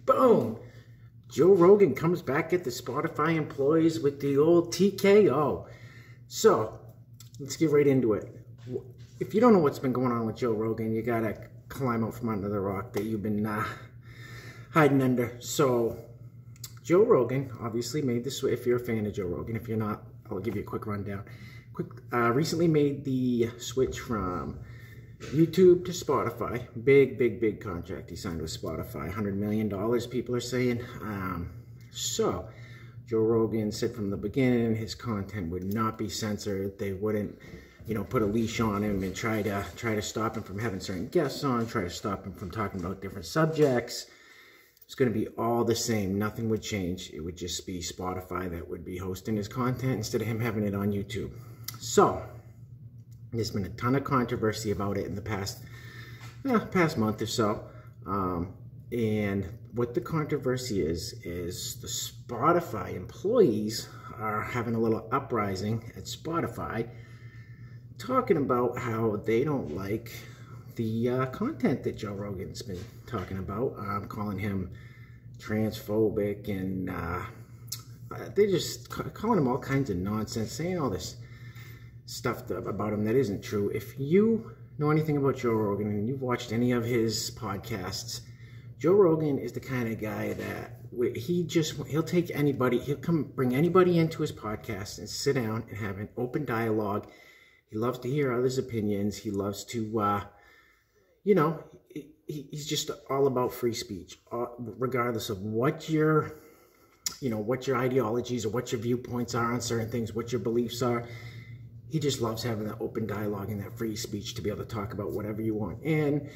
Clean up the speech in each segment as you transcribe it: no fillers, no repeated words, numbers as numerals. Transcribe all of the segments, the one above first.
Boom! Joe Rogan comes back at the Spotify employees with the old TKO. So, let's get right into it. If you don't know what's been going on with Joe Rogan, you gotta climb out from under the rock that you've been hiding under. So, Joe Rogan obviously made this, if you're a fan of Joe Rogan. If you're not, I'll give you a quick rundown. Recently made the switch from YouTube to Spotify. Big contract he signed with Spotify. $100 million, people are saying. So, Joe Rogan said from the beginning his content would not be censored. They wouldn't, put a leash on him and try to stop him from having certain guests on, try to stop him from talking about different subjects. It's going to be all the same. Nothing would change. It would just be Spotify that would be hosting his content instead of him having it on YouTube. So, there's been a ton of controversy about it in the past month or so. And what the controversy is the Spotify employees are having a little uprising at Spotify, talking about how they don't like the content that Joe Rogan's been talking about, calling him transphobic, and they're just calling him all kinds of nonsense, saying all this stuff about him that isn't true. If you know anything about Joe Rogan and you've watched any of his podcasts, Joe Rogan is the kind of guy that he'll take anybody, he'll come bring anybody into his podcast and sit down and have an open dialogue. He loves to hear others' opinions. He loves to, he's just all about free speech, regardless of what your ideologies or what your viewpoints are on certain things, what your beliefs are. He just loves having that open dialogue and that free speech to be able to talk about whatever you want. And,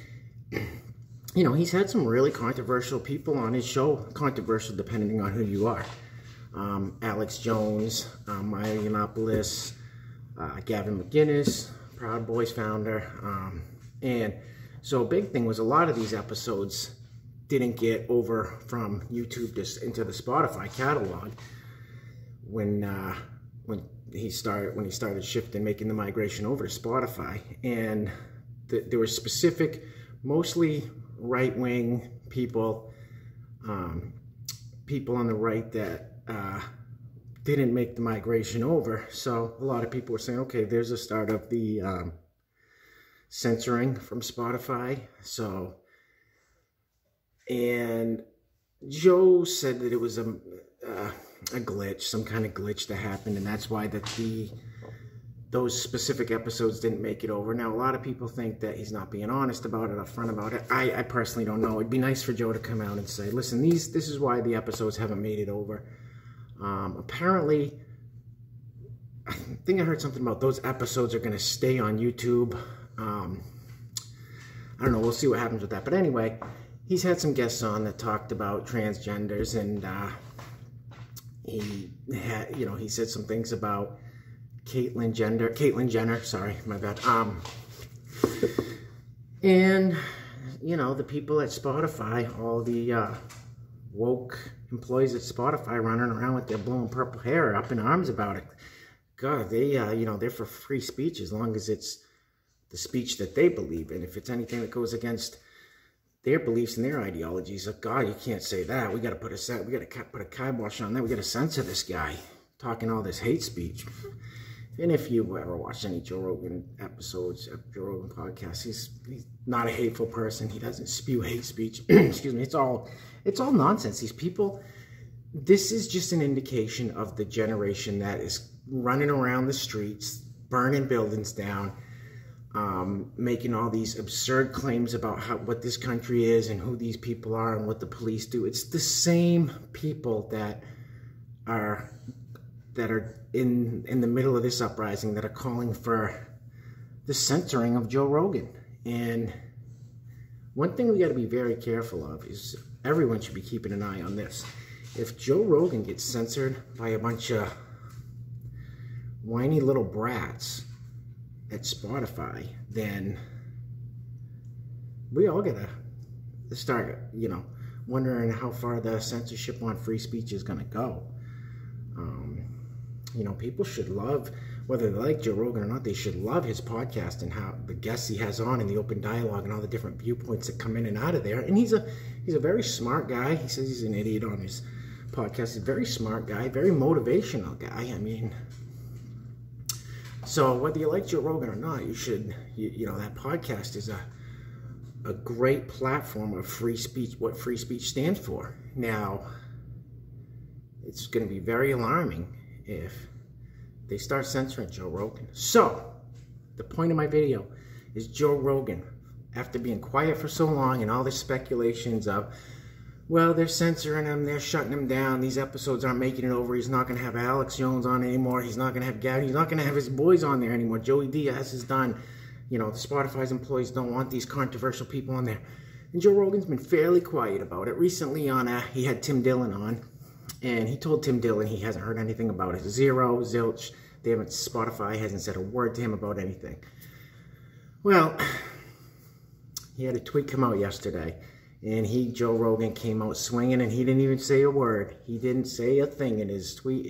he's had some really controversial people on his show. Controversial depending on who you are. Alex Jones, Maya Yiannopoulos, Gavin McInnes, Proud Boys founder. And so a big thing was a lot of these episodes didn't get over from YouTube into the Spotify catalog when he started shifting, making the migration over to Spotify. And there were specific, mostly right-wing people, people on the right that didn't make the migration over. So a lot of people were saying, okay, there's a start of the censoring from Spotify. So, and Joe said that it was a glitch, some kind of glitch that happened, and that's why those specific episodes didn't make it over. Now, a lot of people think that he's not being honest about it, upfront about it. I personally don't know. It'd be nice for Joe to come out and say, listen, this is why the episodes haven't made it over. Apparently, I think I heard something about those episodes are going to stay on YouTube. I don't know. We'll see what happens with that. But anyway, he's had some guests on that talked about transgenders, and he said some things about Caitlyn Jenner, sorry, my bad. And, the people at Spotify, all the woke employees at Spotify running around with their blowing purple hair up in arms about it. God, they, they're for free speech as long as it's the speech that they believe in. If it's anything that goes against their beliefs and their ideologies, like, God, you can't say that. We got to put a kibosh on that. We got to censor this guy talking all this hate speech. And if you ever watched any Joe Rogan episodes, Joe Rogan podcasts, he's not a hateful person. He doesn't spew hate speech. Excuse me. It's all nonsense. These people, this is just an indication of the generation that is running around the streets, burning buildings down, making all these absurd claims about what this country is and who these people are and what the police do. It's the same people that are in the middle of this uprising that are calling for the censoring of Joe Rogan. And one thing we got to be very careful of is everyone should be keeping an eye on this. If Joe Rogan gets censored by a bunch of whiny little brats at Spotify, then we all gotta start, wondering how far the censorship on free speech is gonna go. People should love whether they like Joe Rogan or not, they should love his podcast and how the guests he has on and the open dialogue and all the different viewpoints that come in and out of there. And he's a very smart guy. He says he's an idiot on his podcast. He's a very smart guy, very motivational guy. I mean, so whether you like Joe Rogan or not, you should, you know, that podcast is a great platform of free speech, what free speech stands for. Now, it's going to be very alarming if they start censoring Joe Rogan. So, the point of my video is Joe Rogan, after being quiet for so long and all the speculations of, well, they're censoring him, they're shutting him down, these episodes aren't making it over, he's not going to have Alex Jones on anymore, he's not going to have Gavin, he's not going to have his boys on there anymore, Joey Diaz is done, you know, the Spotify's employees don't want these controversial people on there. And Joe Rogan's been fairly quiet about it. Recently on, he had Tim Dillon on, and he told Tim Dillon he hasn't heard anything about it. Zero, zilch. Spotify hasn't said a word to him about anything. Well, he had a tweet come out yesterday, and Joe Rogan, came out swinging, and he didn't even say a word. He didn't say a thing in his tweet.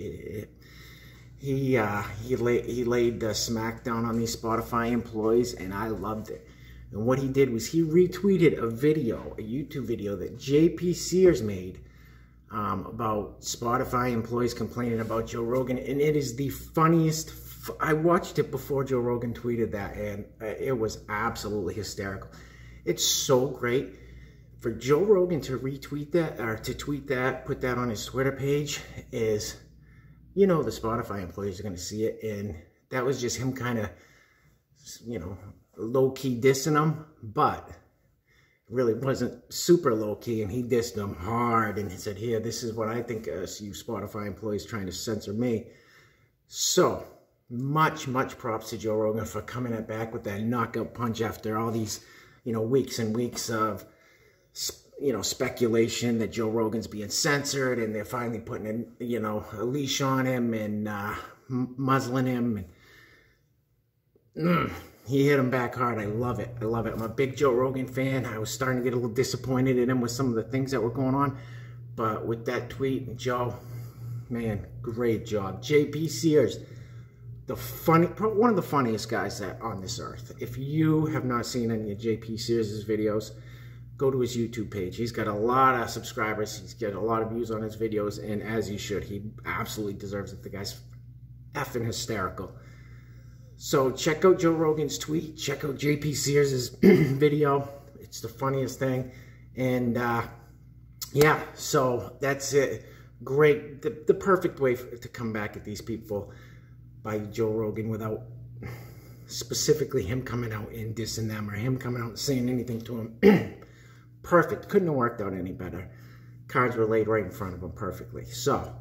He laid the smackdown on these Spotify employees, and I loved it. And what he did was he retweeted a video, a YouTube video that JP Sears made about Spotify employees complaining about Joe Rogan, and it is the funniest. I watched it before Joe Rogan tweeted that, and it was absolutely hysterical. It's so great for Joe Rogan to retweet that, or to tweet that, put that on his Twitter page, is, you know, the Spotify employees are going to see it, and that was just him kind of, you know, low-key dissing them, but it really wasn't super low-key, and he dissed them hard, and he said, here, this is what I think of you Spotify employees trying to censor me. So, much props to Joe Rogan for coming back with that knockout punch after all these, you know, weeks and weeks of, you know, speculation that Joe Rogan's being censored, and they're finally putting, you know, a leash on him and muzzling him. And, he hit him back hard. I love it. I love it. I'm a big Joe Rogan fan. I was starting to get a little disappointed in him with some of the things that were going on. But with that tweet, Joe, man, great job. JP Sears, one of the funniest guys on this earth. If you have not seen any of JP Sears' videos, go to his YouTube page. He's got a lot of subscribers. He's got a lot of views on his videos, and as he should. He absolutely deserves it. The guy's effing hysterical. So check out Joe Rogan's tweet. Check out JP Sears' video. It's the funniest thing. And yeah, so that's it. Great. The perfect way to come back at these people by Joe Rogan without specifically him coming out and dissing them or him coming out and saying anything to him. Perfect. Couldn't have worked out any better. Cards were laid right in front of him perfectly. So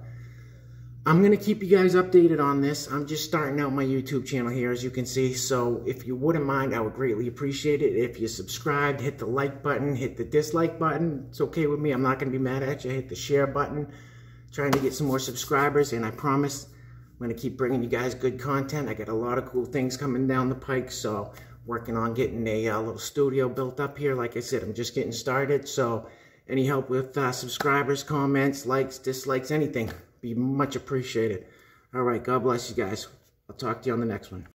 I'm going to keep you guys updated on this. I'm just starting out my YouTube channel here, as you can see. So if you wouldn't mind, I would greatly appreciate it. If you subscribed, hit the like button, hit the dislike button. It's okay with me. I'm not going to be mad at you. Hit the share button. Trying to get some more subscribers, and I promise I'm going to keep bringing you guys good content. I got a lot of cool things coming down the pike, so working on getting a little studio built up here. Like I said, I'm just getting started, so any help with subscribers, comments, likes, dislikes, anything, be much appreciated. All right, God bless you guys. I'll talk to you on the next one.